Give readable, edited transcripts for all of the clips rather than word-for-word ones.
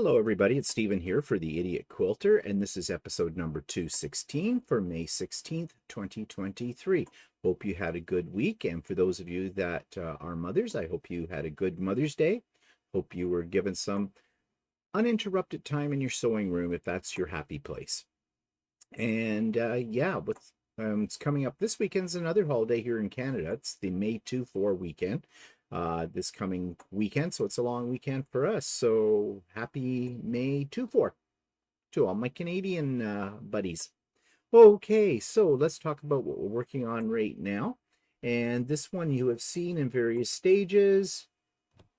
Hello, everybody. It's Stephen here for the Idiot Quilter, and this is episode number 216 for May 16th, 2023. Hope you had a good week, and for those of you that are mothers, I hope you had a good Mother's Day. Hope you were given some uninterrupted time in your sewing room if that's your happy place. And it's coming up this weekend's another holiday here in Canada. It's the May 2-4 weekend. This coming weekend, so it's a long weekend for us. So happy May 2-4 to all my Canadian buddies. Okay, so let's talk about what we're working on right now. And this one you have seen in various stages,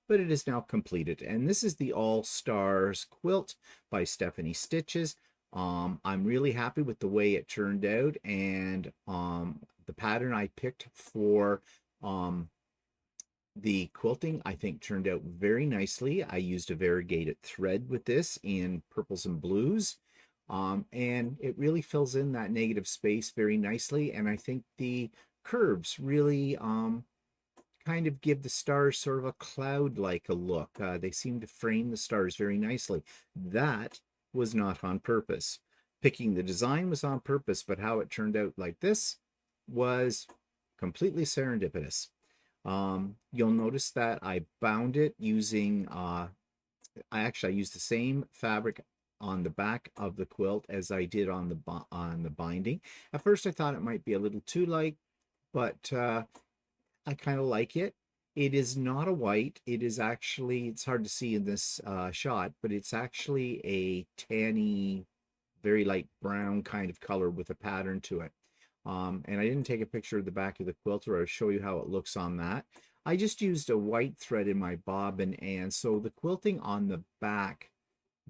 but it is now completed. And this is the All Stars quilt by Stephanie Stitches. I'm really happy with the way it turned out, and the pattern I picked for the quilting, I think, turned out very nicely. I used a variegated thread with this in purples and blues, and it really fills in that negative space very nicely. And I think the curves really kind of give the stars sort of a cloud-like a look. They seem to frame the stars very nicely. That was not on purpose. Picking the design was on purpose, but how it turned out like this was completely serendipitous. You'll notice that I bound it using, I used the same fabric on the back of the quilt as I did on the binding. At first I thought it might be a little too light, but I kind of like it. It is not a white. It is actually, it's hard to see in this shot, but it's actually a tanny, very light brown kind of color with a pattern to it. And I didn't take a picture of the back of the quilter. I'll show you how it looks on that. I just used a white thread in my bobbin, and so the quilting on the back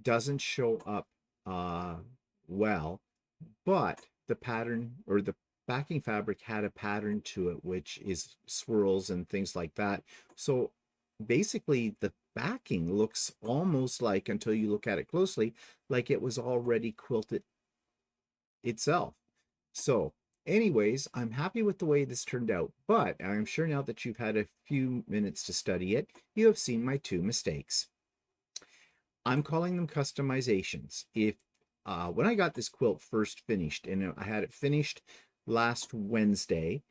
doesn't show up well, but the pattern, or the backing fabric, had a pattern to it, which is swirls and things like that. So basically the backing looks almost like, until you look at it closely, like it was already quilted itself. So anyways, I'm happy with the way this turned out, but I'm sure now that you've had a few minutes to study it, you have seen my two mistakes. I'm calling them customizations. When I got this quilt first finished, and I had it finished last Wednesday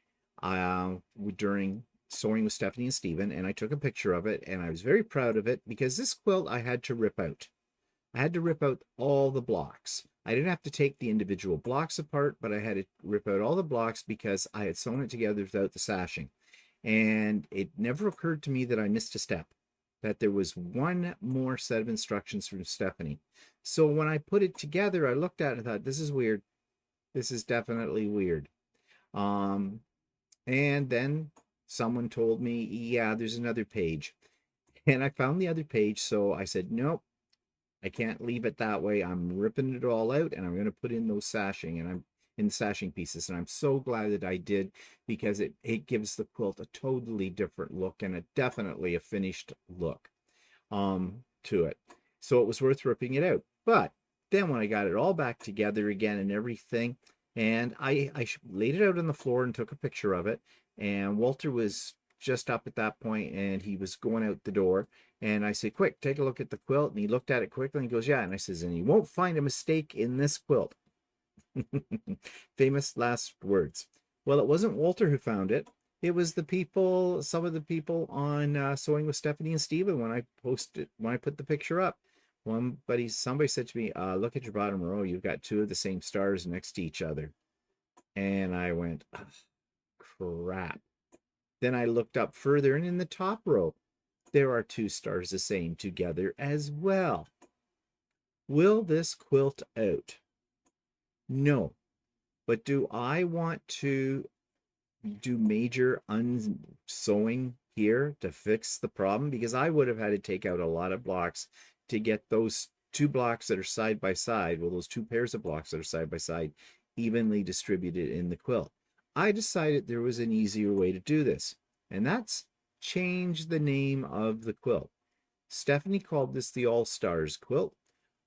during Sewing with Stephanie and Stephen, and I took a picture of it, and I was very proud of it because this quilt I had to rip out. I had to rip out all the blocks. I didn't have to take the individual blocks apart, but I had to rip out all the blocks because I had sewn it together without the sashing. And it never occurred to me that I missed a step, that there was one more set of instructions from Stephanie. So when I put it together, I looked at it and thought, this is weird. This is definitely weird. And then someone told me, yeah, there's another page. And I found the other page, so I said, nope, I can't leave it that way. I'm ripping it all out, and I'm going to put in those sashing, and I'm in the sashing pieces. And I'm so glad that I did, because it gives the quilt a totally different look, and definitely a finished look to it. So it was worth ripping it out. But then when I got it all back together again and everything, and I laid it out on the floor and took a picture of it, and Walter was just up at that point, and he was going out the door, and I said, quick, take a look at the quilt. And he looked at it quickly and he goes, yeah. And I says, and you won't find a mistake in this quilt. Famous last words. Well, it wasn't Walter who found it. It was the people, some of the people on Sewing with Stephanie and Stephen. When I put the picture up, somebody said to me, look at your bottom row, you've got two of the same stars next to each other. And I went, oh, crap. Then I looked up further, and in the top row, there are two stars the same together as well. Will this quilt out? No. But do I want to do major unsewing here to fix the problem? Because I would have had to take out a lot of blocks to get those two blocks that are side by side, well, those two pairs of blocks that are side by side, evenly distributed in the quilt. I decided there was an easier way to do this, and that's change the name of the quilt. Stephanie called this the All Stars quilt.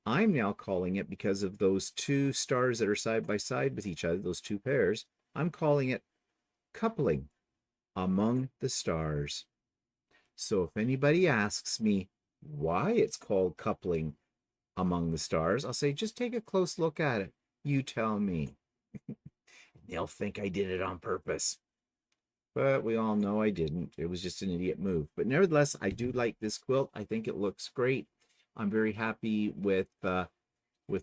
I'm now calling it, because of those two stars that are side by side with each other, those two pairs, I'm calling it Coupling Among the Stars. So if anybody asks me why it's called coupling among the stars. I'll say, just take a close look at it. You tell me. They'll think I did it on purpose. But we all know I didn't. It was just an idiot move. But nevertheless, I do like this quilt. I think it looks great. I'm very happy with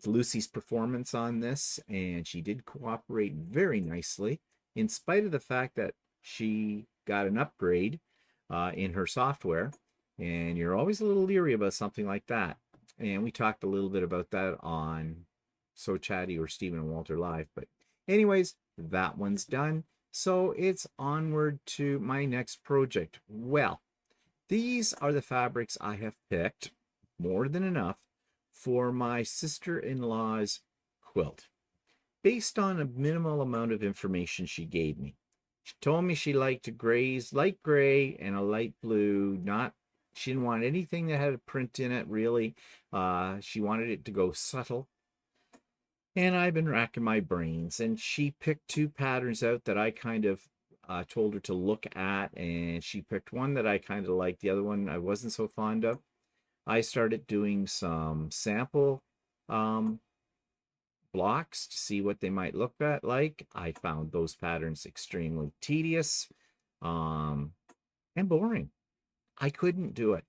Lucy's performance on this, and she did cooperate very nicely, in spite of the fact that she got an upgrade in her software. And you're always a little leery about something like that. And we talked a little bit about that on So Chatty or Stephen and Walter Live. But anyways, that one's done. So it's onward to my next project. Well, these are the fabrics I have picked, more than enough, for my sister-in-law's quilt, based on a minimal amount of information she gave me. She told me she liked grays, light gray and a light blue. She didn't want anything that had a print in it, really. She wanted it to go subtle. And I've been racking my brains, and she picked two patterns out that I kind of told her to look at, and she picked one that I kind of liked. The other one I wasn't so fond of. I started doing some sample blocks to see what they might look like. I found those patterns extremely tedious and boring. I couldn't do it.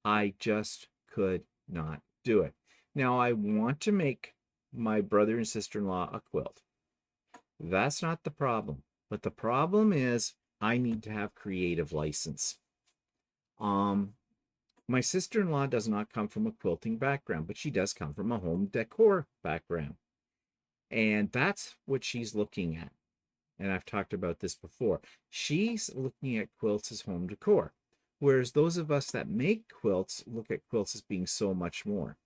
I just could not do it. Now, I want to make my brother and sister-in-law a quilt. That's not the problem. But the problem is I need to have creative license. My sister-in-law does not come from a quilting background, but she does come from a home decor background. And that's what she's looking at. And I've talked about this before. She's looking at quilts as home decor, whereas those of us that make quilts look at quilts as being so much more.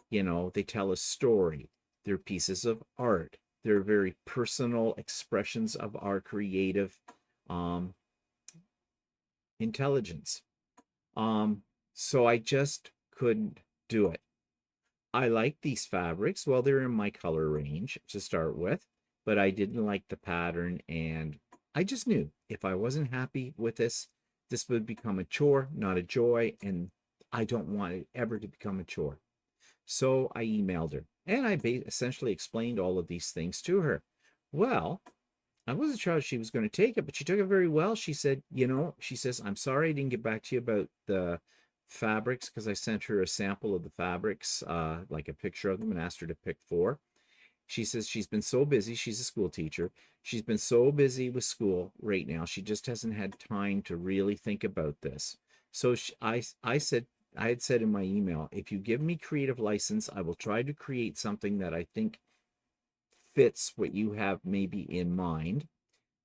You know, they tell a story. They're pieces of art. They're very personal expressions of our creative intelligence. So I just couldn't do it. I like these fabrics. Well, they're in my color range to start with, but I didn't like the pattern, and I just knew if I wasn't happy with this, this would become a chore, not a joy, and I don't want it ever to become a chore. So I emailed her, and I essentially explained all of these things to her. Well, I wasn't sure she was going to take it, but she took it very well. She said, she says, I'm sorry I didn't get back to you about the fabrics, because I sent her a sample of the fabrics, like a picture of them, and asked her to pick 4. She says she's been so busy. She's a school teacher. She's been so busy with school right now. She just hasn't had time to really think about this. So I had said in my email, if you give me creative license, I will try to create something that I think fits what you have maybe in mind.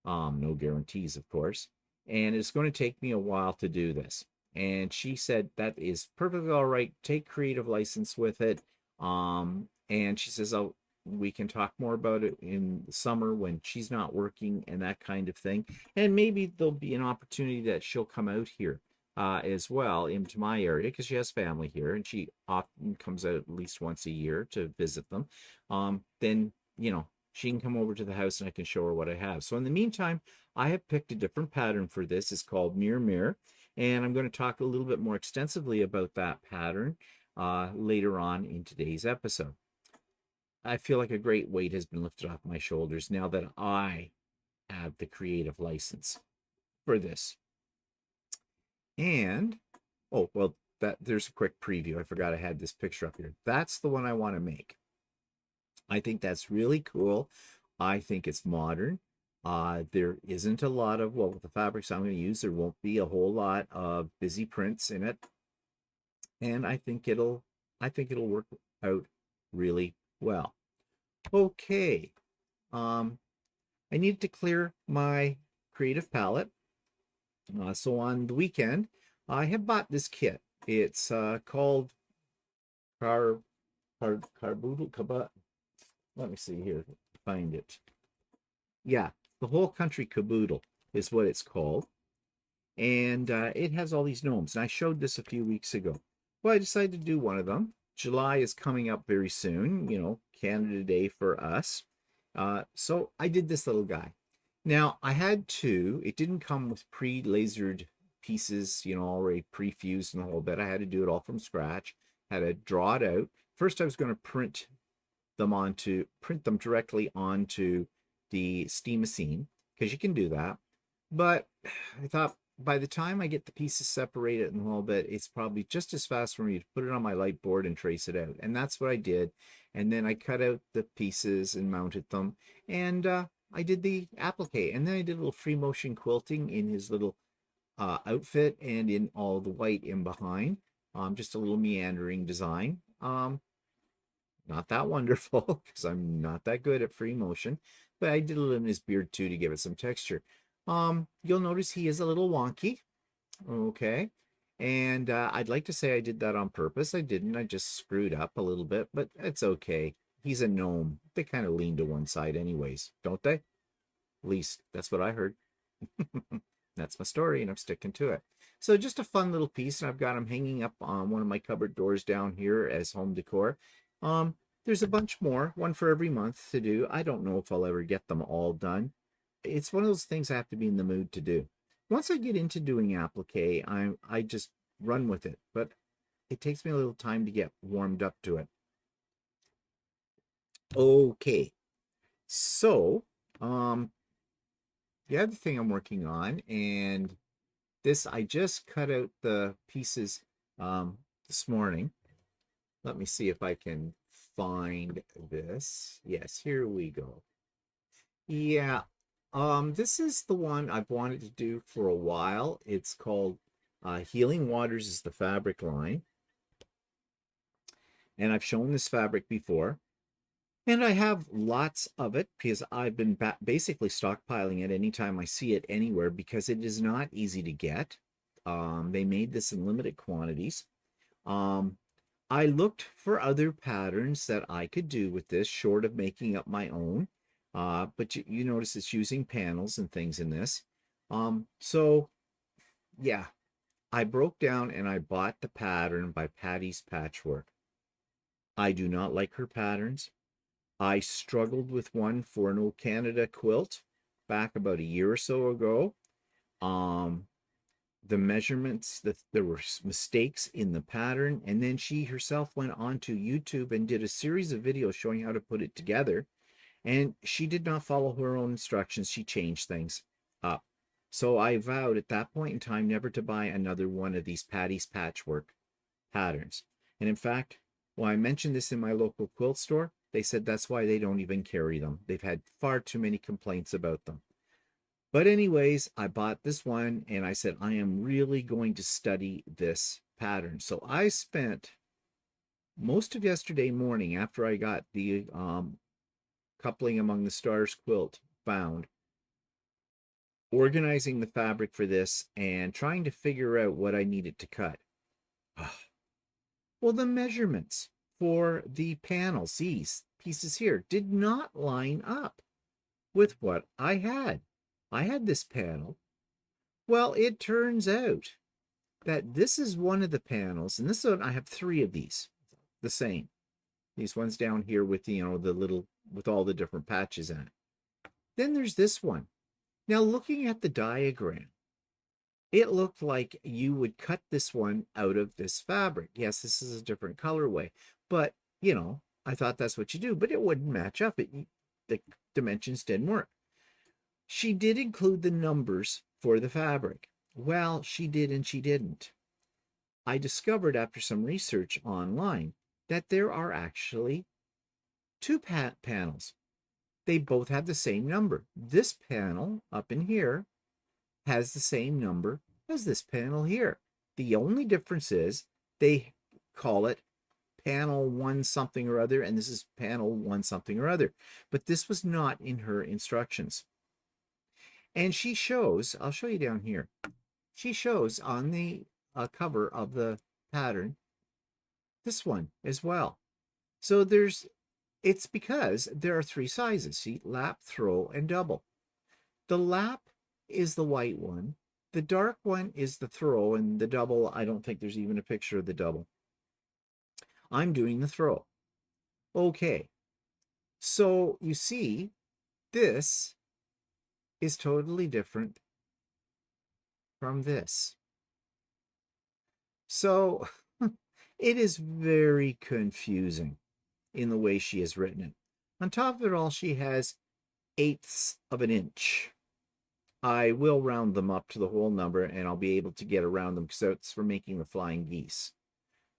No guarantees, of course. And it's going to take me a while to do this. And she said, that is perfectly all right. Take creative license with it. And she says, oh, we can talk more about it in the summer when she's not working and that kind of thing. And maybe there'll be an opportunity that she'll come out here as well into my area, because she has family here and she often comes out at least once a year to visit them. Then, she can come over to the house and I can show her what I have. So in the meantime, I have picked a different pattern for this. It's called Mirror Mirror. And I'm going to talk a little bit more extensively about that pattern later on in today's episode. I feel like a great weight has been lifted off my shoulders now that I have the creative license for this. And, oh, well, there's a quick preview. I forgot I had this picture up here. That's the one I want to make. I think that's really cool. I think it's modern. There isn't a lot of, well, with the fabrics I'm going to use, there won't be a whole lot of busy prints in it. And I think it'll work out really well. Okay. I need to clear my creative palette. So on the weekend, I have bought this kit. It's called Caboodle. Let me see here. Find it. Yeah, the Whole Country Caboodle is what it's called. And it has all these gnomes. And I showed this a few weeks ago. Well, I decided to do one of them. July is coming up very soon, Canada Day for us. So I did this little guy. Now, I had 2. It didn't come with pre-lasered pieces, already pre-fused and the whole bit. I had to do it all from scratch. Had to draw it out, first I was going to print them directly onto the steam machine, because you can do that. But I thought by the time I get the pieces separated in a little bit, it's probably just as fast for me to put it on my light board and trace it out. And that's what I did. And then I cut out the pieces and mounted them. And I did the applique. And then I did a little free motion quilting in his little outfit and in all the white in behind. Just a little meandering design. Not that wonderful because I'm not that good at free motion, but I did a little in his beard too to give it some texture. You'll notice he is a little wonky. Okay. And I'd like to say I did that on purpose. I didn't. I just screwed up a little bit, but it's okay. He's a gnome. They kind of lean to one side anyways, don't they? At least that's what I heard. That's my story, and I'm sticking to it. So just a fun little piece, and I've got them hanging up on one of my cupboard doors down here as home decor. There's a bunch more, one for every month to do. I don't know if I'll ever get them all done. It's one of those things I have to be in the mood to do. Once I get into doing applique, I just run with it, but it takes me a little time to get warmed up to it. Okay, so the other thing I'm working on, and this, I just cut out the pieces this morning. Let me see if I can find this. Yes, here we go. Yeah, this is the one I've wanted to do for a while. It's called Healing Waters is the fabric line. And I've shown this fabric before. And I have lots of it because I've been basically stockpiling it anytime I see it anywhere because it is not easy to get. They made this in limited quantities. I looked for other patterns that I could do with this, short of making up my own. But you notice it's using panels and things in this. So, yeah, I broke down and I bought the pattern by Patty's Patchwork. I do not like her patterns. I struggled with one for an old Canada quilt back about a year or so ago. The measurements, there were mistakes in the pattern, and then she herself went onto YouTube and did a series of videos showing how to put it together, and she did not follow her own instructions. She changed things up. So I vowed at that point in time never to buy another one of these Patty's Patchwork patterns. And in fact, when I mentioned this in my local quilt store, they said that's why they don't even carry them. They've had far too many complaints about them. But anyways, I bought this one and I said, I am really going to study this pattern. So I spent most of yesterday morning after I got the Coupling Among the Stars quilt found, organizing the fabric for this and trying to figure out what I needed to cut. Well, the measurements for the panels, these pieces here, did not line up with what I had. I had this panel. Well, it turns out that this is one of the panels, and this one, I have three of these, the same. These ones down here with the, the little, with all the different patches in it. Then there's this one. Now, looking at the diagram, it looked like you would cut this one out of this fabric. Yes, this is a different colorway, but, I thought that's what you do, but it wouldn't match up. The dimensions didn't work. She did include the numbers for the fabric. Well, she did and she didn't. I discovered after some research online that there are actually two panels. They both have the same number. This panel up in here has the same number as this panel here. The only difference is they call it panel one something or other, and this is panel one something or other. But this was not in her instructions. And she shows, I'll show you down here, she shows on the cover of the pattern this one as well. So it's because there are three sizes, see, lap, throw, and double. The lap is the white one. The dark one is the throw, and the double, I don't think there's even a picture of the double. I'm doing the throw. Okay, so you see, this is totally different from this. So It is very confusing in the way she has written it. On top of it all, she has eighths of an inch. I will round them up to the whole number and I'll be able to get around them because that's for making the flying geese.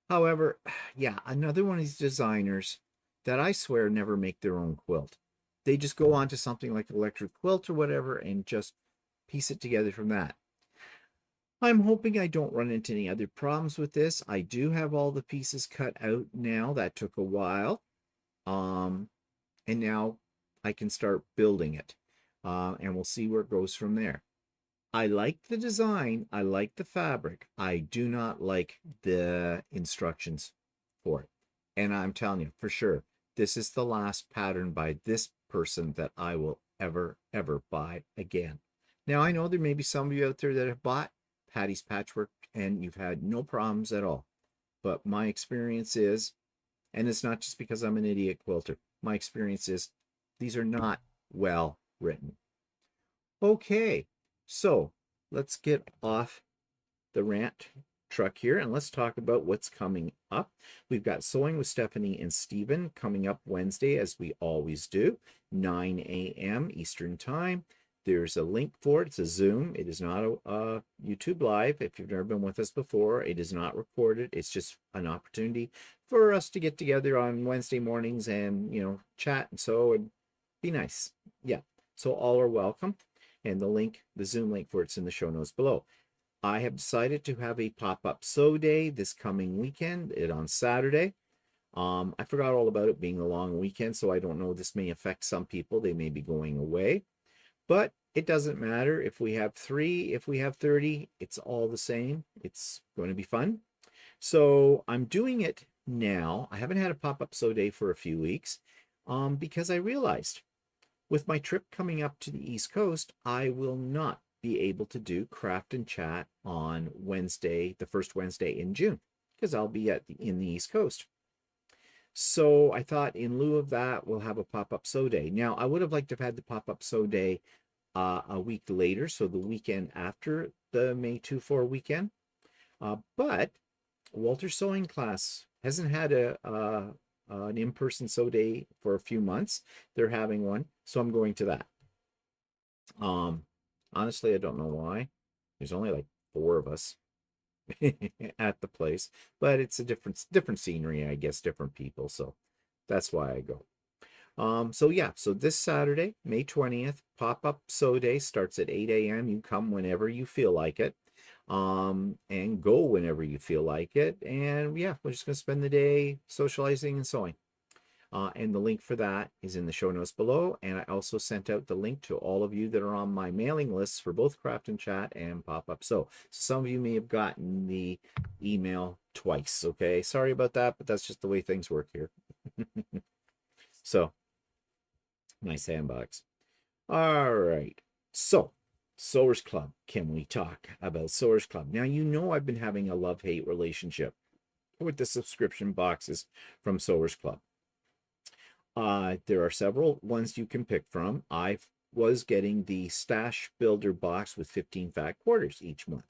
However, yeah, another one of these designers that I swear never make their own quilt. They just go on to something like electric quilt or whatever and just piece it together from that. I'm hoping I don't run into any other problems with this. I do have all the pieces cut out now. That took a while. Um, and now I can start building it. And we'll see where it goes from there. I like the design. I like the fabric. I do not like the instructions for it. And I'm telling you, for sure, this is the last pattern by this person that I will ever buy again. Now, I know there may be some of you out there that have bought Patty's Patchwork and you've had no problems at all. But my experience is, and it's not just because I'm an idiot quilter, my experience is these are not well written. Okay, so let's get off the rant truck here and let's talk about what's coming up. We've got Sewing with Stephanie and Stephen coming up Wednesday, as we always do, 9 a.m. Eastern Time. There's a link for it. It's a Zoom. It is not a YouTube Live. If you've never been with us before, it is not recorded. It's just an opportunity for us to get together on Wednesday mornings and, you know, chat and sew and be nice. Yeah, so all are welcome. And the link, the Zoom link for it's in the show notes below. I have decided to have a pop-up sew day this coming weekend, on Saturday. I forgot all about it being a long weekend, so I don't know. This may affect some people. They may be going away. But it doesn't matter if we have 3, if we have 30, it's all the same. It's going to be fun. So I'm doing it now. I haven't had a pop-up sew day for a few weeks because I realized with my trip coming up to the East Coast, I will not be able to do Craft and Chat on Wednesday, the first Wednesday in June, because I'll be in the East Coast. So I thought in lieu of that, we'll have a pop-up sew day. Now, I would have liked to have had the pop-up sew day a week later, so the weekend after the May 2-4 weekend. But Walter's sewing class hasn't had an in-person sew day for a few months. They're having one, so I'm going to that. Honestly, I don't know why. There's only like 4 of us at the place, but it's a different scenery, I guess, different people, so that's why I go. So yeah, so this Saturday, May 20th, pop-up sew day starts at 8 a.m. You come whenever you feel like it, and go whenever you feel like it. And yeah, we're just gonna spend the day socializing and sewing. And the link for that is in the show notes below. And I also sent out the link to all of you that are on my mailing lists for both Craft and Chat and Pop-Up. So some of you may have gotten the email twice. Okay, sorry about that, but that's just the way things work here. So, my sandbox. All right. So, Sewers Club. Can we talk about Sewers Club? Now, you know I've been having a love-hate relationship with the subscription boxes from Sewers Club. There are several ones you can pick from. I was getting the Stash Builder box with 15 fat quarters each month.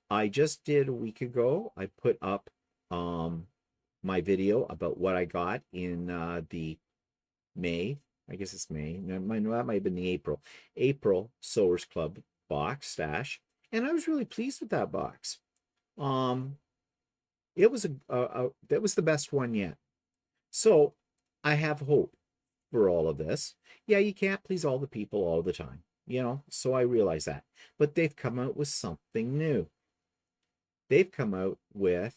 I just did a week ago. I put up my video about what I got in the May, I guess it's May. That might have been the April Sewers Club box stash, and I was really pleased with that box. It was that was the best one yet. So I have hope for all of this. Yeah, you can't please all the people all the time, you know. So I realize that, but they've come out with something new. They've come out with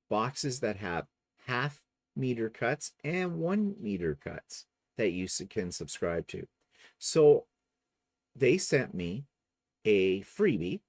boxes that have half meter cuts and 1 meter cuts that you can subscribe to. So they sent me a freebie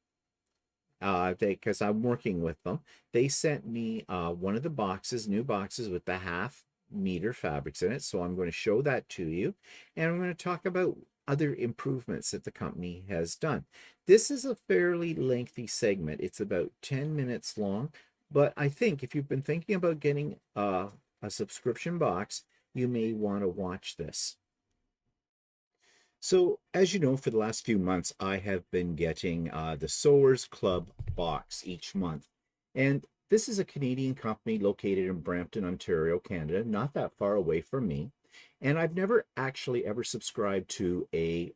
because I'm working with them. They sent me one of the boxes, new boxes with the half meter fabrics in it. So I'm going to show that to you, and I'm going to talk about other improvements that the company has done. This is a fairly lengthy segment. It's about 10 minutes long, but I think if you've been thinking about getting a subscription box, you may want to watch this. So, as you know, for the last few months, I have been getting the Sewers Club box each month. And This is a Canadian company located in Brampton, Ontario, Canada, not that far away from me. And I've never actually ever subscribed to a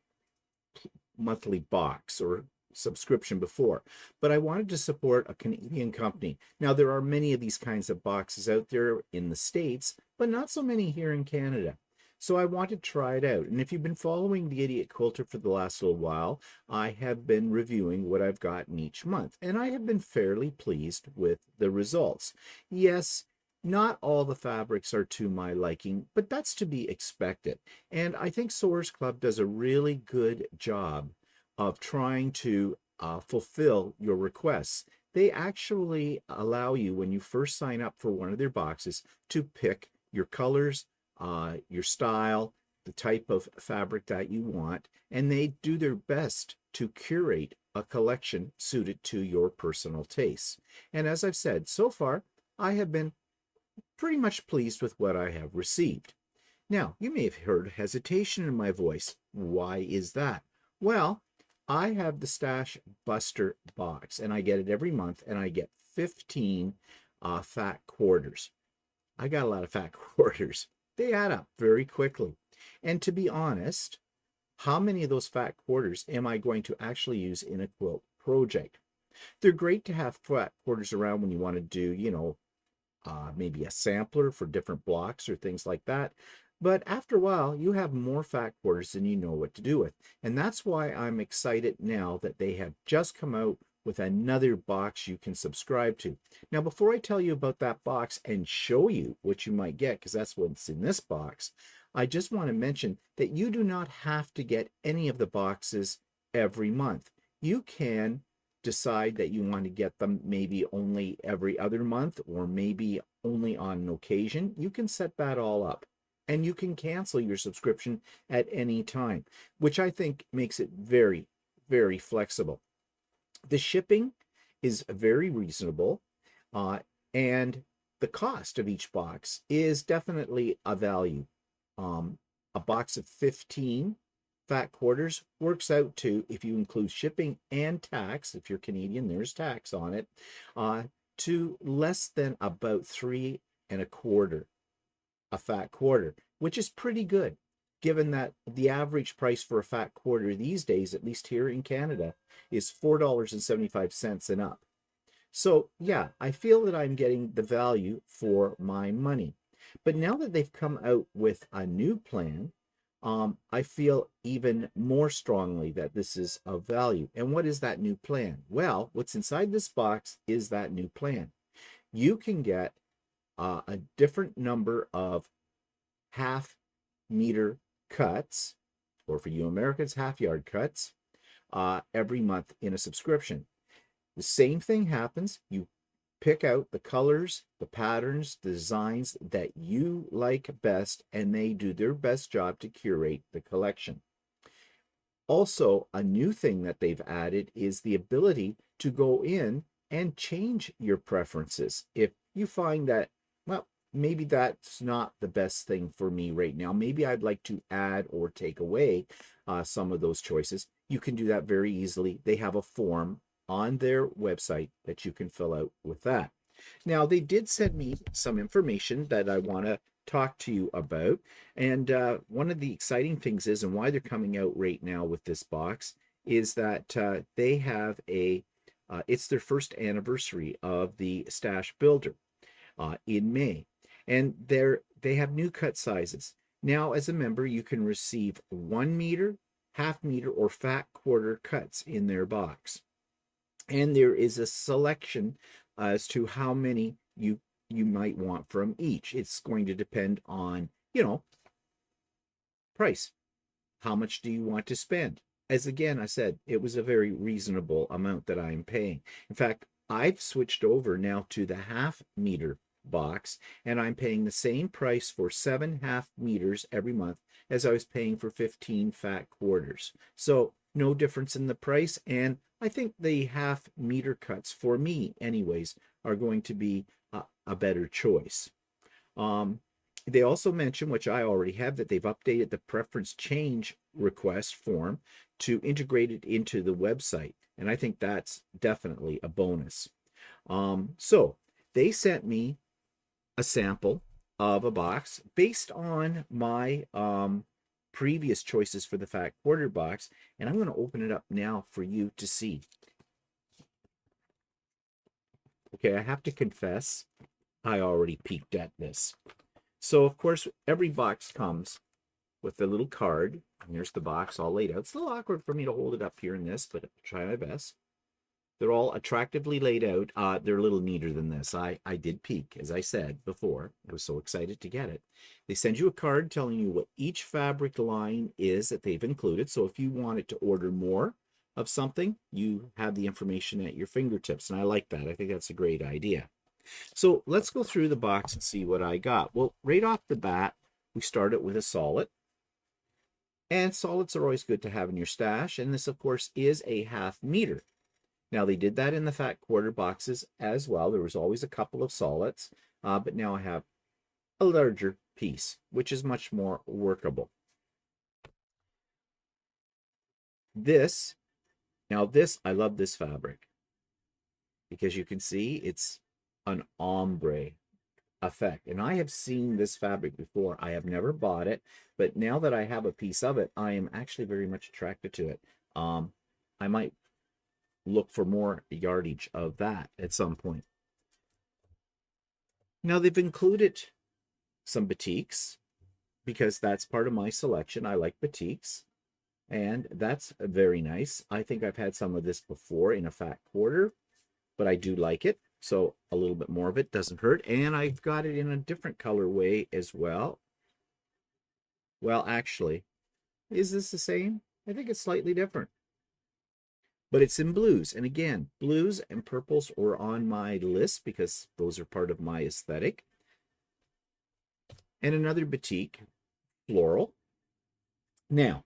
monthly box or subscription before, but I wanted to support a Canadian company. Now, there are many of these kinds of boxes out there in the States, but not so many here in Canada. So I wanted to try it out. And if you've been following the Idiot Quilter for the last little while, I have been reviewing what I've gotten each month, and I have been fairly pleased with the results. Yes, not all the fabrics are to my liking, but that's to be expected. And I think Sewers Club does a really good job of trying to fulfill your requests. They actually allow you, when you first sign up for one of their boxes, to pick your colors, your style, the type of fabric that you want, and they do their best to curate a collection suited to your personal tastes. And as I've said, so far, I have been pretty much pleased with what I have received. Now, you may have heard hesitation in my voice. Why is that? Well, I have the Stash Buster box, and I get it every month, and I get 15 fat quarters. I got a lot of fat quarters. They add up very quickly. And to be honest, how many of those fat quarters am I going to actually use in a quilt project? They're great to have fat quarters around when you want to do, maybe a sampler for different blocks or things like that. But after a while, you have more fat quarters than you know what to do with. And that's why I'm excited now that they have just come out with another box you can subscribe to. Now, before I tell you about that box and show you what you might get, because that's what's in this box, I just want to mention that you do not have to get any of the boxes every month. You can decide that you want to get them maybe only every other month or maybe only on an occasion. You can set that all up. And you can cancel your subscription at any time, which I think makes it very, very flexible. The shipping is very reasonable, and the cost of each box is definitely a value. A box of 15 fat quarters works out to, if you include shipping and tax, if you're Canadian, there's tax on it, to less than about 3.25 a fat quarter, which is pretty good, given that the average price for a fat quarter these days, at least here in Canada, is $4.75 and up. So yeah, I feel that I'm getting the value for my money. But now that they've come out with a new plan, I feel even more strongly that this is of value. And what is that new plan? Well, what's inside this box is that new plan. You can get a different number of half-meter cuts, or for you Americans, half-yard cuts, every month in a subscription. The same thing happens. You pick out the colors, the patterns, the designs that you like best, and they do their best job to curate the collection. Also, a new thing that they've added is the ability to go in and change your preferences. If you find that, well, maybe that's not the best thing for me right now, maybe I'd like to add or take away some of those choices, you can do that very easily. They have a form on their website that you can fill out with that. Now, they did send me some information that I want to talk to you about. And one of the exciting things is, and why they're coming out right now with this box, is that they have it's their first anniversary of the Stash Builder in May. And they have new cut sizes. Now, as a member, you can receive 1 meter, half meter, or fat quarter cuts in their box. And there is a selection as to how many you might want from each. It's going to depend on, price. How much do you want to spend? As again, I said, it was a very reasonable amount that I'm paying. In fact, I've switched over now to the half meter box, and I'm paying the same price for 7 half meters every month as I was paying for 15 fat quarters. So no difference in the price, and I think the half meter cuts, for me anyways, are going to be a better choice. They also mention, which I already have, that they've updated the preference change request form to integrate it into the website, and I think that's definitely a bonus. So they sent me a sample of a box based on my previous choices for the fat quarter box, and I'm going to open it up now for you to see. Okay, I have to confess, I already peeked at this. So, of course, every box comes with a little card. And here's the box all laid out. It's a little awkward for me to hold it up here in this, but I'll try my best. They're all attractively laid out. They're a little neater than this. I did peek, as I said before. I was so excited to get it. They send you a card telling you what each fabric line is that they've included. So if you wanted to order more of something, you have the information at your fingertips. And I like that. I think that's a great idea. So let's go through the box and see what I got. Well, right off the bat, we started with a solid. And solids are always good to have in your stash. And this, of course, is a 1/2 meter. Now, they did that in the fat quarter boxes as well. There was always a couple of solids, but now I have a larger piece, which is much more workable. I love this fabric because you can see it's an ombre effect. And I have seen this fabric before. I have never bought it, but now that I have a piece of it, I am actually very much attracted to it. I might look for more yardage of that at some point. Now, they've included some batiks because that's part of my selection. I like batiks, and that's very nice. I think I've had some of this before in a fat quarter, but I do like it. So a little bit more of it doesn't hurt. And I've got it in a different colorway as well. Well, actually, is this the same? I think it's slightly different. But it's in blues. And again, blues and purples were on my list because those are part of my aesthetic. And another batik, floral. Now,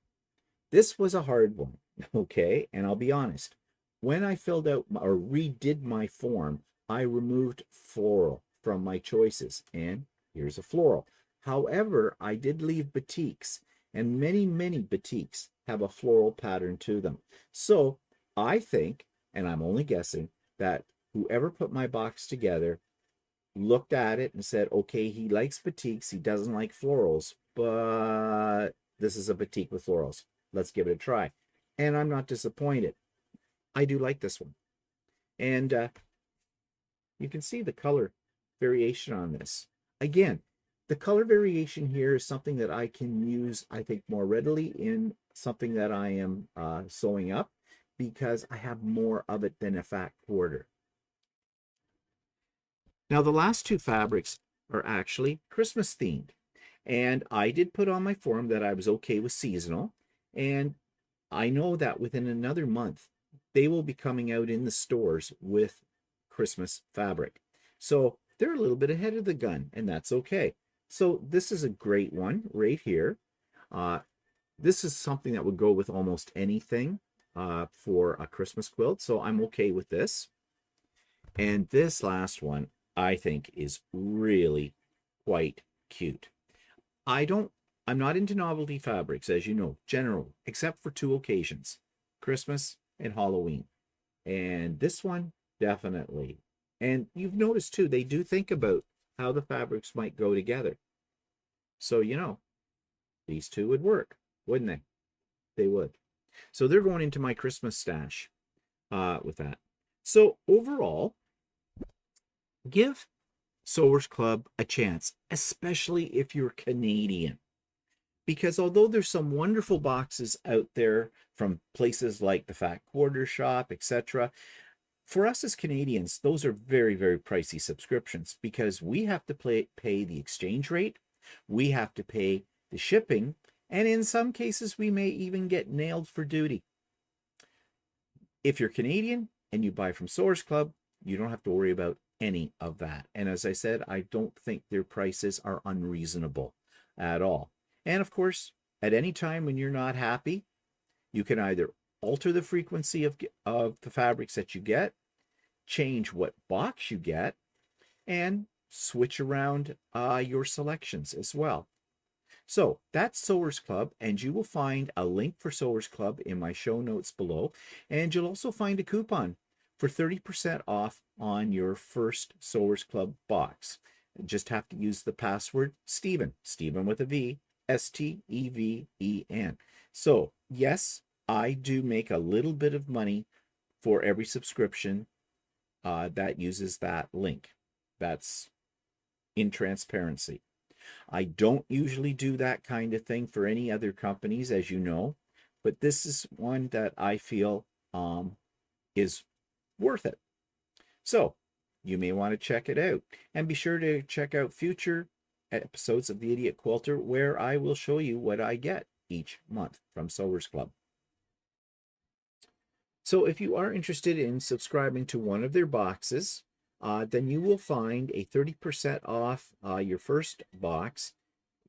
this was a hard one, okay? And I'll be honest. When I filled out or redid my form, I removed floral from my choices. And here's a floral. However, I did leave batiks. And many, many batiks have a floral pattern to them. So I think, and I'm only guessing, that whoever put my box together looked at it and said, okay, he likes batiks, he doesn't like florals, but this is a batik with florals. Let's give it a try. And I'm not disappointed. I do like this one. And you can see the color variation on this. Again, the color variation here is something that I can use, I think, more readily in something that I am sewing up, because I have more of it than a fat quarter. Now, the last two fabrics are actually Christmas themed. And I did put on my form that I was okay with seasonal. And I know that within another month, they will be coming out in the stores with Christmas fabric. So they're a little bit ahead of the gun, and that's okay. So this is a great one right here. This is something that would go with almost anything for a Christmas quilt, so I'm okay with this. And this last one, I think, is really quite cute. I'm not into novelty fabrics, as you know, generally, except for two occasions, Christmas and Halloween. And this one, definitely. And you've noticed, too, they do think about how the fabrics might go together. So, you know, these two would work, wouldn't they? They would. So they're going into my Christmas stash with that. So overall, give Sewers Club a chance, especially if you're Canadian. Because although there's some wonderful boxes out there from places like the Fat Quarter Shop, etc., for us as Canadians, those are very, very pricey subscriptions because we have to pay the exchange rate, we have to pay the shipping, and in some cases, we may even get nailed for duty. If you're Canadian and you buy from Sewers Club, you don't have to worry about any of that. And as I said, I don't think their prices are unreasonable at all. And of course, at any time when you're not happy, you can either alter the frequency of the fabrics that you get, change what box you get, and switch around your selections as well. So that's Sewers Club, and you will find a link for Sewers Club in my show notes below, and you'll also find a coupon for 30% off on your first Sewers Club box. You just have to use the password Steven, Steven with a V, Steven. So, yes, I do make a little bit of money for every subscription that uses that link. That's in transparency. I don't usually do that kind of thing for any other companies, as you know, but this is one that I feel is worth it. So you may want to check it out, and be sure to check out future episodes of the Idiot Quilter where I will show you what I get each month from Sewers Club. So if you are interested in subscribing to one of their boxes, then you will find a 30% off your first box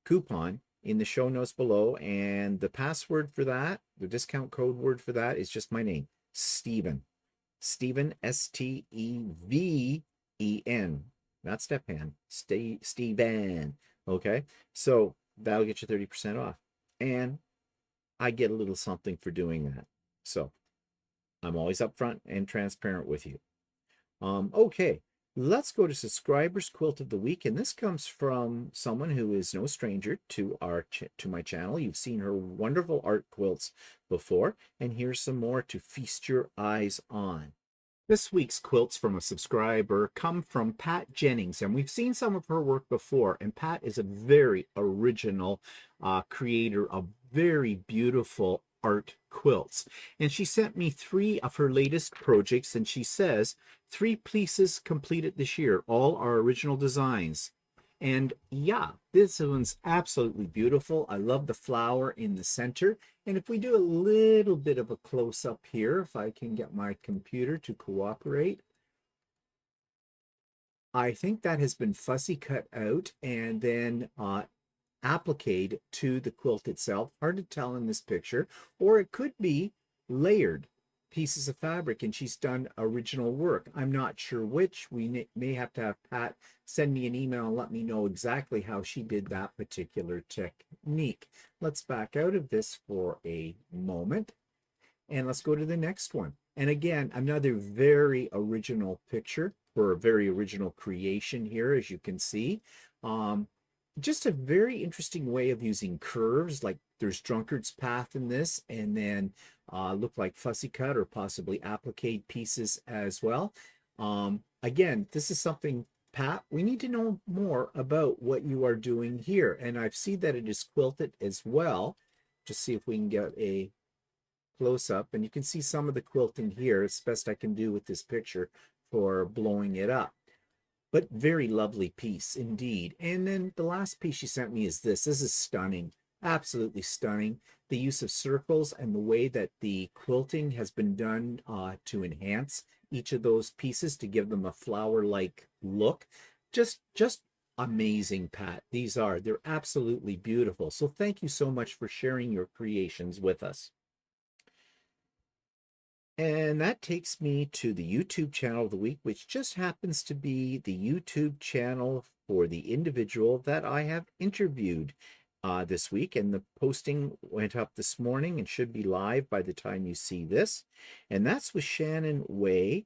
coupon in the show notes below. And the password for that, the discount code word for that, is just my name, Steven. Steven, Steven. Not Stepan, Steven. Okay, so that'll get you 30% off. And I get a little something for doing that. So I'm always upfront and transparent with you. Okay, let's go to subscribers quilt of the week, and this comes from someone who is no stranger to my channel. You've seen her wonderful art quilts before, and here's some more to feast your eyes on. This week's quilts from a subscriber come from Pat Jennings, and we've seen some of her work before, and Pat is a very original creator of very beautiful art quilts. And she sent me 3 of her latest projects, and she says 3 pieces completed this year, all are original designs. And yeah, this one's absolutely beautiful. I love the flower in the center. And if we do a little bit of a close-up here, if I can get my computer to cooperate, I think that has been fussy cut out and then appliqued to the quilt itself. Hard to tell in this picture, or it could be layered pieces of fabric and she's done original work. I'm not sure which. We may have to have Pat send me an email and let me know exactly how she did that particular technique. Let's back out of this for a moment and let's go to the next one. And again, another very original picture for a very original creation here, as you can see. Just a very interesting way of using curves, like there's drunkard's path in this, and then look like fussy cut or possibly applique pieces as well. Again, this is something, Pat, we need to know more about what you are doing here. And I've seen that it is quilted as well. Just see if we can get a close up, and you can see some of the quilting here. It's best I can do with this picture for blowing it up. But very lovely piece indeed. And then the last piece she sent me is this. This is stunning, absolutely stunning. The use of circles and the way that the quilting has been done to enhance each of those pieces to give them a flower-like look. Just amazing, Pat. They're absolutely beautiful. So thank you so much for sharing your creations with us. And that takes me to the YouTube channel of the week, which just happens to be the YouTube channel for the individual that I have interviewed this week. And the posting went up this morning and should be live by the time you see this. And that's with Shannon Way.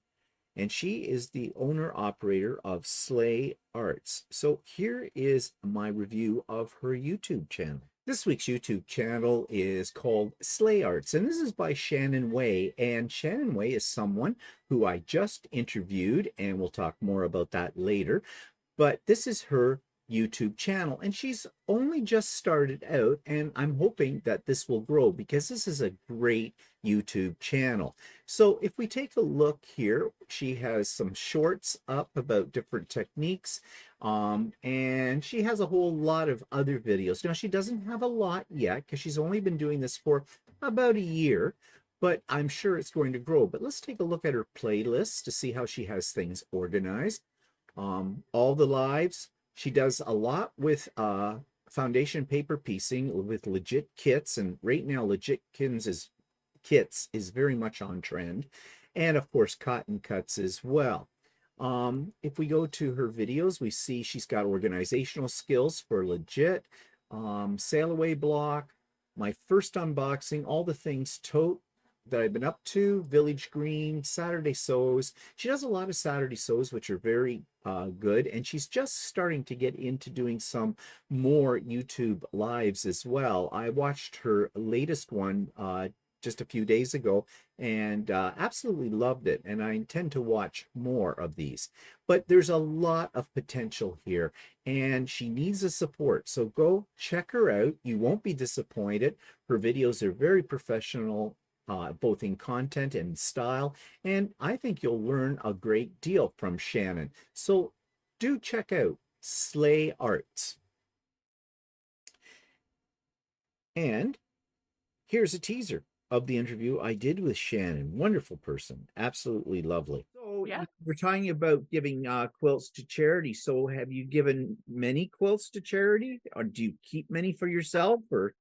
And she is the owner-operator of Sleigh Arts. So here is my review of her YouTube channel. This week's YouTube channel is called Sleigh Arts, and this is by Shannon Way. And Shannon Way is someone who I just interviewed, and we'll talk more about that later. But this is her YouTube channel, and she's only just started out, and I'm hoping that this will grow because this is a great YouTube channel. So if we take a look here, she has some shorts up about different techniques, and she has a whole lot of other videos. Now, she doesn't have a lot yet because she's only been doing this for about a year, but I'm sure it's going to grow. But let's take a look at her playlists to see how she has things organized. All the lives. She does a lot with foundation paper piecing with legit kits, and right now legit kits is very much on trend, and of course cotton cuts as well. If we go to her videos, we see she's got organizational skills for legit, sail away block, my first unboxing, all the things tote, that I've been up to, Village Green, Saturday Sews. She does a lot of Saturday Sews, which are very good. And she's just starting to get into doing some more YouTube lives as well. I watched her latest one just a few days ago and absolutely loved it. And I intend to watch more of these. But there's a lot of potential here, and she needs the support. So go check her out. You won't be disappointed. Her videos are very professional, both in content and style, and I think you'll learn a great deal from Shannon. So do check out Sleigh Arts. And here's a teaser of the interview I did with Shannon. Wonderful person, absolutely lovely. So Yeah. we're talking about giving quilts to charity. So have you given many quilts to charity, or do you keep many for yourself? Or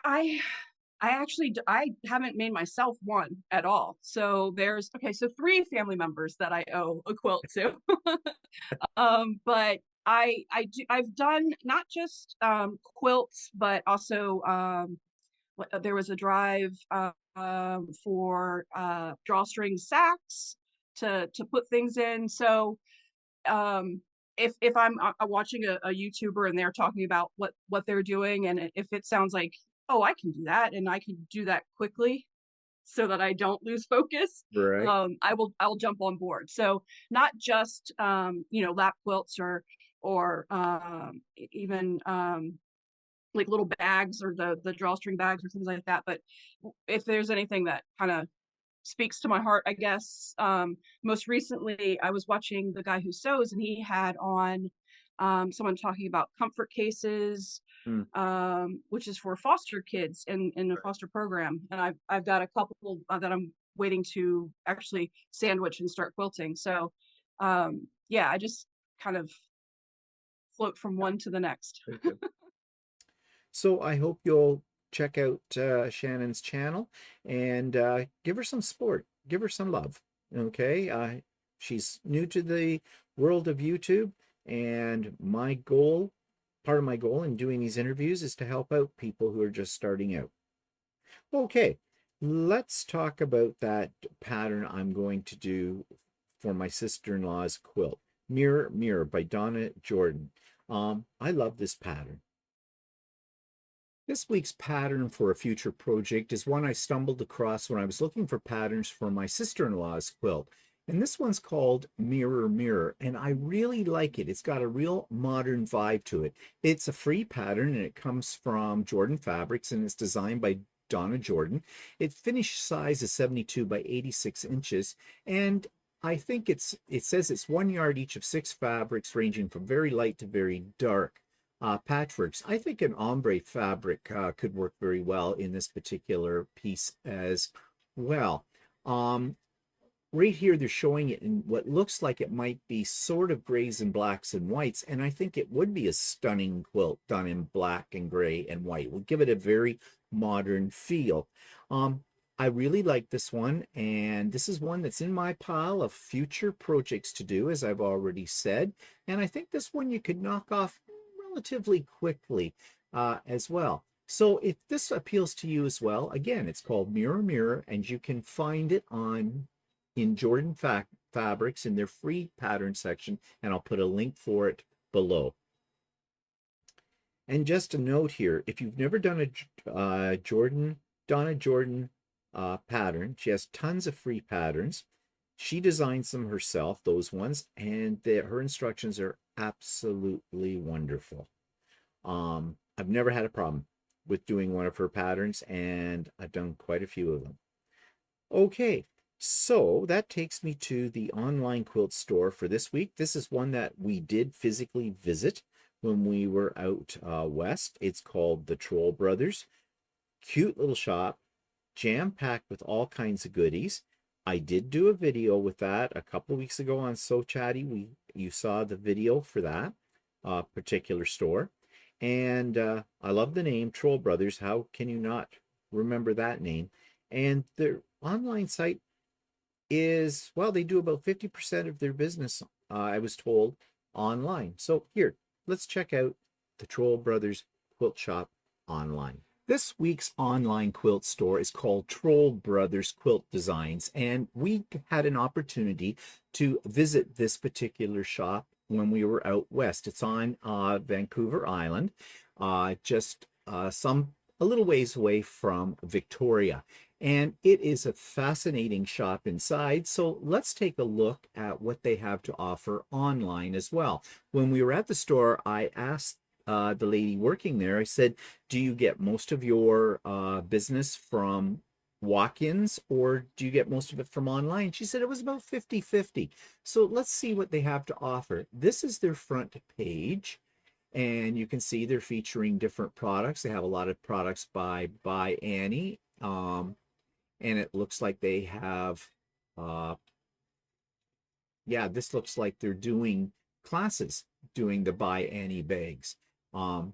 I I haven't made myself one at all. So there's okay, so three family members that I owe a quilt to. But I've done not just quilts, but also there was a drive for drawstring sacks to put things in. So um if I'm watching a YouTuber and they're talking about what they're doing, and if it sounds like, oh, I can do that and I can do that quickly so that I don't lose focus, right, I'll jump on board. So not just lap quilts or even like little bags or the drawstring bags or things like that, but if there's anything that kind of speaks to my heart, I guess. Most recently, I was watching The Guy Who Sews, and he had on someone talking about comfort cases, mm, which is for foster kids in a foster program. And I've got a couple that I'm waiting to actually sandwich and start quilting. So yeah, I just kind of float from one to the next. very good. So I hope you'll check out Shannon's channel and give her some support, give her some love. Okay, she's new to the world of YouTube, and my goal, part of my goal in doing these interviews, is to help out people who are just starting out. Okay, let's talk about that pattern I'm going to do for my sister-in-law's quilt. Mirror, Mirror by Donna Jordan. I love this pattern. This week's pattern for a future project is one I stumbled across when I was looking for patterns for my sister-in-law's quilt. And this one's called Mirror Mirror, and I really like it. It's got a real modern vibe to it. It's a free pattern, and it comes from Jordan Fabrics, and it's designed by Donna Jordan. Its finished size is 72 by 86 inches, and I think it says it's 1 yard each of 6 fabrics ranging from very light to very dark. Patchworks. I think an ombre fabric could work very well in this particular piece as well. Right here, they're showing it in what looks like it might be sort of grays and blacks and whites, and I think it would be a stunning quilt done in black and gray and white. It would give it a very modern feel. I really like this one, and this is one that's in my pile of future projects to do, as I've already said. And I think this one you could knock off relatively quickly as well. So if this appeals to you as well, again, it's called Mirror Mirror, and you can find it on in Jordan Fabrics in their free pattern section, and I'll put a link for it below. And just a note here, if you've never done a Donna Jordan pattern, she has tons of free patterns. She designs them herself, those ones, and her instructions are absolutely wonderful. I've never had a problem with doing one of her patterns, and I've done quite a few of them. Okay, so that takes me to the online quilt store for this week. This is one that we did physically visit when we were out west. It's called the Troll Brothers. Cute little shop, jam-packed with all kinds of goodies. I did do a video with that a couple of weeks ago on So Chatty. You saw the video for that particular store. And I love the name Troll Brothers. How can you not remember that name? And their online site is, well, they do about 50% of their business, I was told, online. So here, let's check out the Troll Brothers Quilt Shop online. This week's online quilt store is called Troll Brothers Quilt Designs, and we had an opportunity to visit this particular shop when we were out west. It's on Vancouver Island, just a little ways away from Victoria. And it is a fascinating shop inside. So let's take a look at what they have to offer online as well. When we were at the store, I asked the lady working there, I said, do you get most of your business from walk-ins or do you get most of it from online? She said it was about 50-50. So let's see what they have to offer. This is their front page. And you can see they're featuring different products. They have a lot of products by Annie. And it looks like they have, yeah, this looks like they're doing classes, doing the By Annie bags. Um,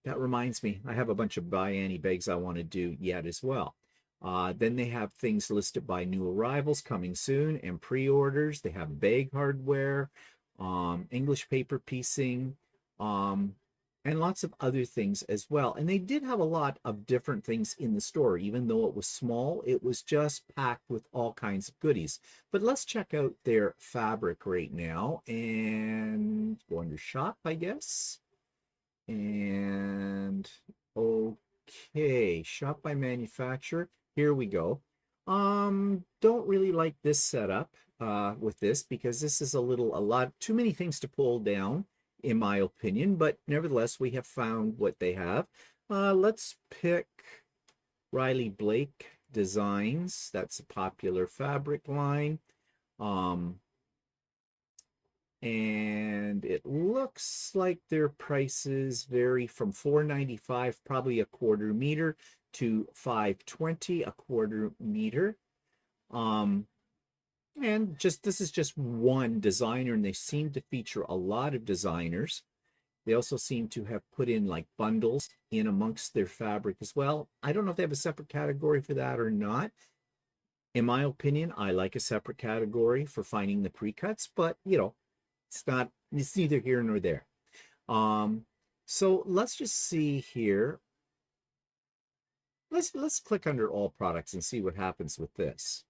that reminds me, I have a bunch of By Annie bags I want to do yet as well. Then they have things listed by new arrivals coming soon and pre-orders. They have bag hardware, English paper piecing, um, and lots of other things as well. And they did have a lot of different things in the store. Even though it was small, it was just packed with all kinds of goodies. But let's check out their fabric right now and go under shop, I guess. And okay, shop by manufacturer. Here we go. Don't really like this setup with this because this is a lot too many things to pull down in my opinion, but nevertheless we have found what they have. Let's pick Riley Blake Designs. That's a popular fabric line. And it looks like their prices vary from $4.95, probably a quarter meter, to $5.20 a quarter meter. And this is just one designer, and they seem to feature a lot of designers. They also seem to have put in like bundles in amongst their fabric as well. I don't know if they have a separate category for that or not. In my opinion, I like a separate category for finding the pre-cuts, but it's neither here nor there. So let's just see here. Let's click under all products and see what happens with this.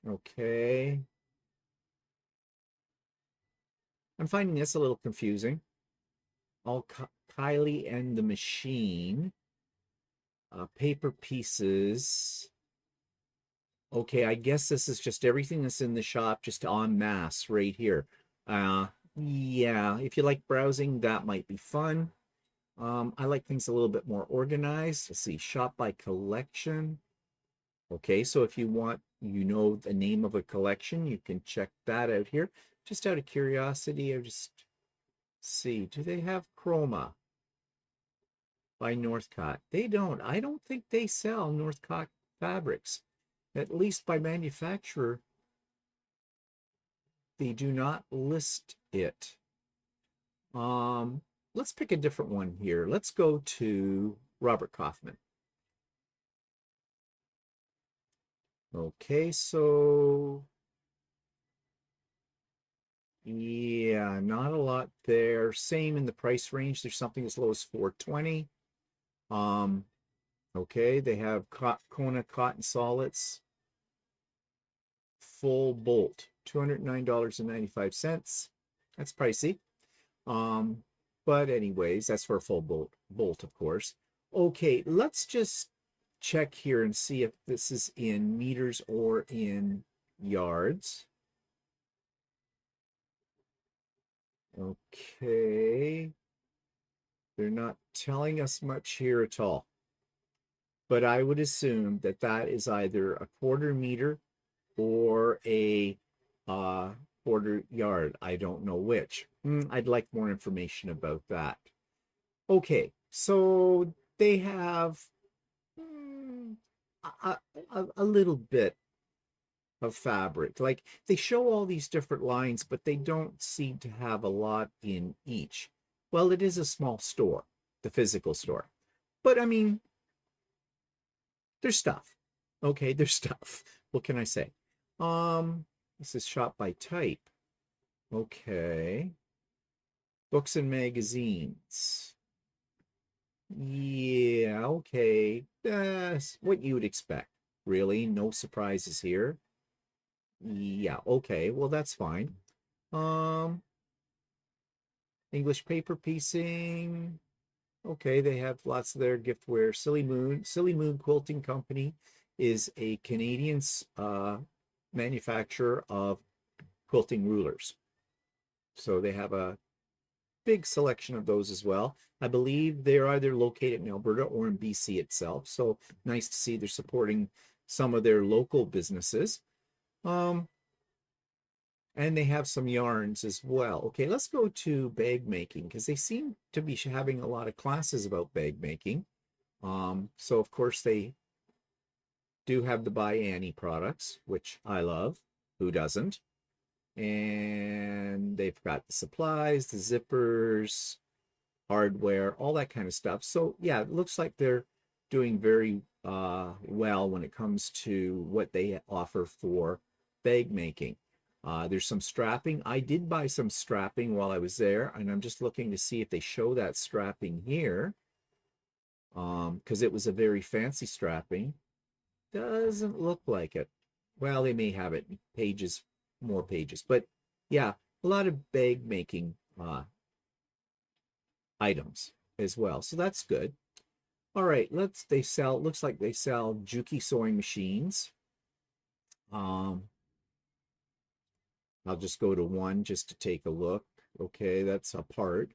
Okay. I'm finding this a little confusing. All Kylie and the Machine. Paper pieces. Okay, I guess this is just everything that's in the shop, just en masse right here. Yeah, if you like browsing, that might be fun. I like things a little bit more organized. Let's see, shop by collection. Okay, so if you want, the name of a collection, you can check that out here. Just out of curiosity, I just see, do they have Chroma by Northcott? They don't. I don't think they sell Northcott fabrics. At least by manufacturer, they do not list it. Let's pick a different one here. Let's go to Robert Kaufman. Okay, so yeah, not a lot there. Same in the price range. There's something as low as $4.20. Okay, they have Kona cotton solids, full bolt, $209.95. That's pricey. But anyways, that's for a full bolt, of course. Okay, let's just check here and see if this is in meters or in yards. Okay. They're not telling us much here at all. But I would assume that that is either a quarter meter or a quarter yard. I don't know which. I'd like more information about that. Okay, so they have a little bit of fabric. Like they show all these different lines, but they don't seem to have a lot in each. Well, it is a small store, the physical store. But I mean, there's stuff. Okay, there's stuff. What can I say? This is shop by type. Okay. Books and magazines. Yeah, okay. What you would expect. Really, no surprises here. Yeah, okay. Well, that's fine. Um, English paper piecing. Okay, they have lots of their giftware. Silly Moon Quilting Company is a Canadian manufacturer of quilting rulers. So they have a big selection of those as well. I believe they're either located in Alberta or in BC itself. So nice to see they're supporting some of their local businesses. Um, and they have some yarns as well. Okay, let's go to bag making because they seem to be having a lot of classes about bag making. So of course they do have the By Annie products, which I love. Who doesn't? And they've got the supplies, the zippers, hardware, all that kind of stuff. So yeah, it looks like they're doing very well when it comes to what they offer for bag making. There's some strapping. I did buy some strapping while I was there, and I'm just looking to see if they show that strapping here, because it was a very fancy strapping. Doesn't look like it. Well, they may have it pages, more pages, but yeah, a lot of bag making items as well. So that's good. All right, they sell, looks like they sell Juki sewing machines. Um, I'll just go to one just to take a look. Okay, that's a part.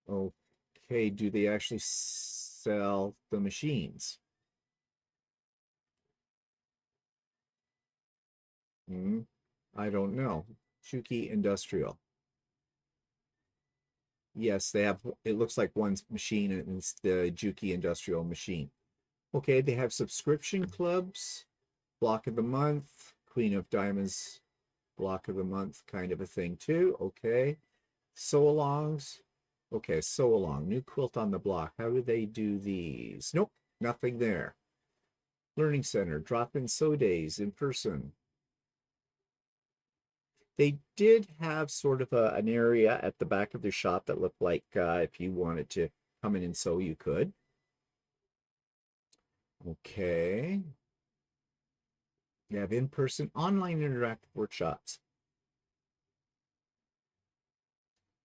Okay, do they actually sell the machines? Hmm, I don't know. Juki Industrial. Yes, they have, it looks like one machine and it's the Juki Industrial machine. Okay, they have subscription clubs, block of the month, Queen of Diamonds, block of the month kind of a thing too. Okay. Sew alongs. Okay, sew along. New quilt on the block. How do they do these? Nope, nothing there. Learning Center, drop-in sew days in person. They did have sort of an area at the back of their shop that looked like if you wanted to come in and sew, you could. Okay. You have in-person online interactive workshops.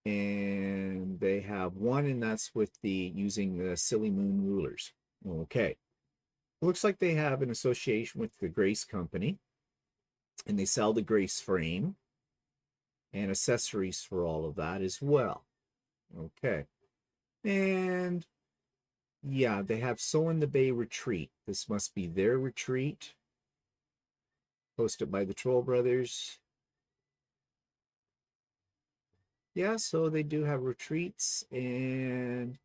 And they have one, and that's with the using the Silly Moon rulers. Okay. Looks like they have an association with the Grace Company, and they sell the Grace frame and accessories for all of that as well. Okay. And yeah, they have Sew in the Bay Retreat. This must be their retreat, hosted by the Troll Brothers. Yeah, so they do have retreats and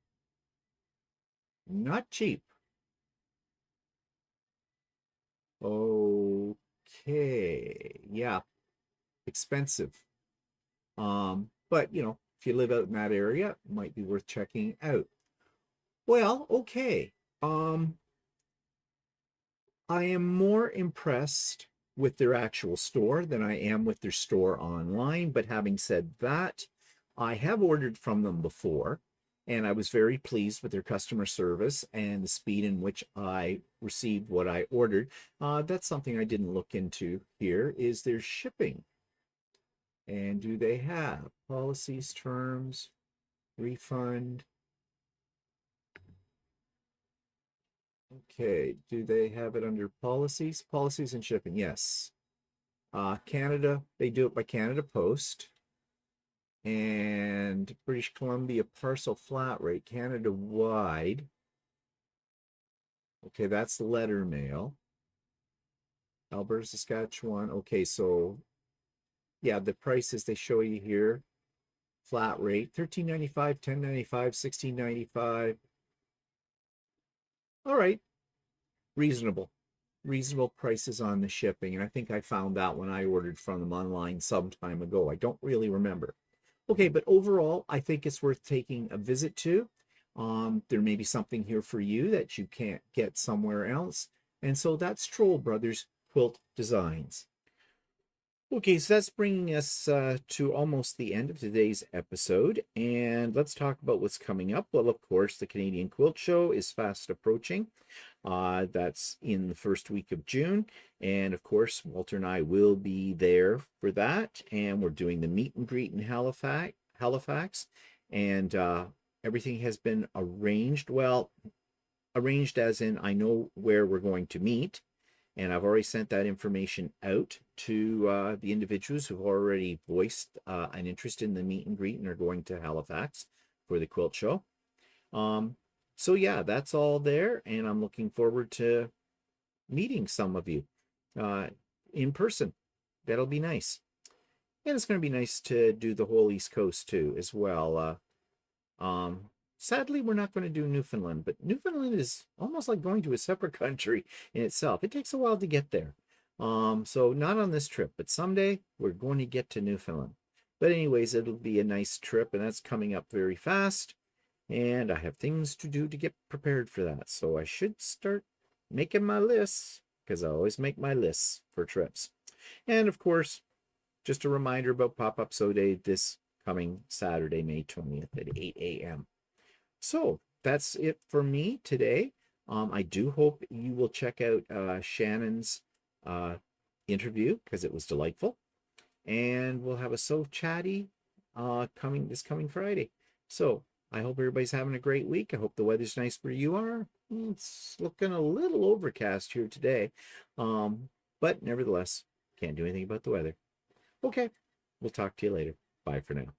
not cheap. Okay. Yeah, expensive. But you know, if you live out in that area, it might be worth checking out. Well, okay. Um, I am more impressed with their actual store than I am with their store online. But having said that, I have ordered from them before, and I was very pleased with their customer service and the speed in which I received what I ordered. That's something I didn't look into here is their shipping. And do they have policies, terms, refund? Okay, do they have it under policies? Policies and shipping, yes. Canada, they do it by Canada Post. And British Columbia parcel flat rate, Canada wide. Okay, that's letter mail. Alberta, Saskatchewan. Okay, so yeah, the prices they show you here. Flat rate, $13.95, $10.95, $16.95. All right, reasonable. Reasonable prices on the shipping. And I think I found that when I ordered from them online some time ago. I don't really remember. Okay, but overall, I think it's worth taking a visit to. There may be something here for you that you can't get somewhere else. And so that's Troll Brothers Quilt Designs. Okay, so that's bringing us to almost the end of today's episode, and let's talk about what's coming up. Well, of course, the Canadian Quilt Show is fast approaching. That's in the first week of June, and of course, Walter and I will be there for that. And we're doing the meet and greet in Halifax, and everything has been arranged. Well, arranged as in I know where we're going to meet, and I've already sent that information out to the individuals who've already voiced an interest in the meet and greet and are going to Halifax for the quilt show. Um, so yeah, that's all there, and I'm looking forward to meeting some of you uh, in person. That'll be nice, and it's going to be nice to do the whole East Coast too, as well. Sadly, we're not going to do Newfoundland, but Newfoundland is almost like going to a separate country in itself. It takes a while to get there. So not on this trip, but someday we're going to get to Newfoundland. But anyways, it'll be a nice trip, and that's coming up very fast. And I have things to do to get prepared for that. So I should start making my lists, because I always make my lists for trips. And of course, just a reminder about Pop-Up Sew Day this coming Saturday, May 20th at 8 a.m. So that's it for me today. I do hope you will check out Shannon's uh, interview because it was delightful. And we'll have a So Chatty coming Friday. So I hope everybody's having a great week. I hope the weather's nice where you are. It's looking a little overcast here today. But nevertheless, can't do anything about the weather. Okay, we'll talk to you later. Bye for now.